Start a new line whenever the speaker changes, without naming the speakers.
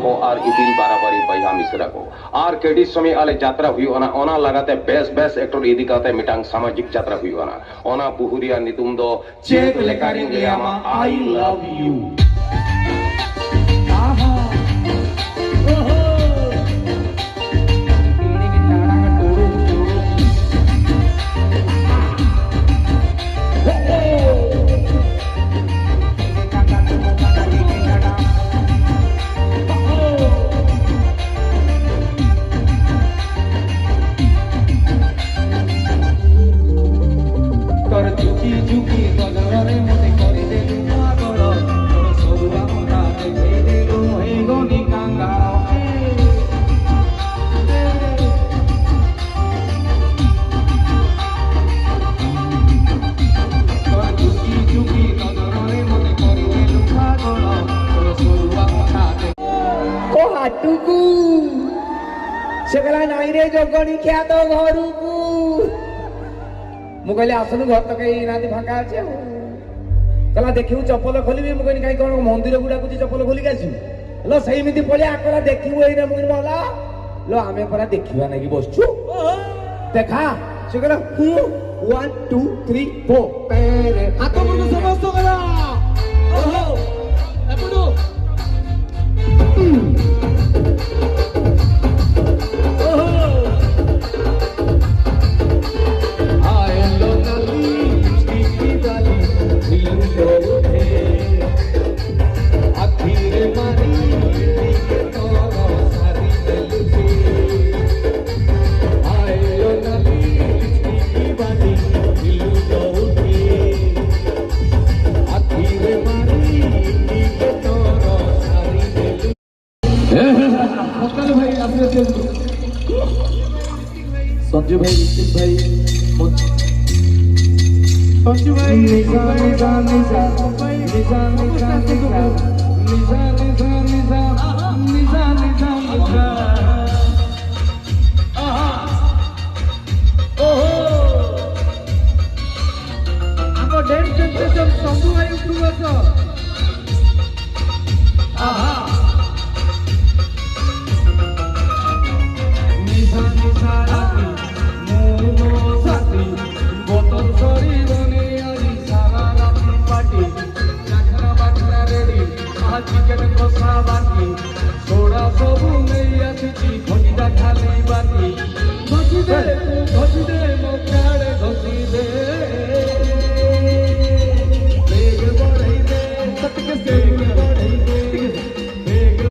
को और इदिल बाराबारी बया मिश्रा को और केडी समय आले यात्रा हुई ओना लगाते बेस बेस एक्टर इदी काते मिटांग सामाजिक यात्रा हुई ओना बुहुरिया नितुम दो चेक लेकारिंग लियामा आई लव यू से कहला नाई रे जोगणी क्या तो घरू को मु कहले आसनु घर तो कई नाती फांका আছে कहला देखिउ चप्पल खोलिबी मु कहनी काई कोन मंदिर गुडा कुची चप्पल खोली कासी लो सही मिति पळे आकरा देखिउ एइना मु कहला लो आमे परा देखिबा नाकी बसछु देखा से कहला 1 2 3 4 पेरे हाथ मुंड समस्त करा ओहो एपुडू संजू भाई ऋतिक भाई संजू भाई निजा निजा निजा निजा निजा निजा निजा निजा निजा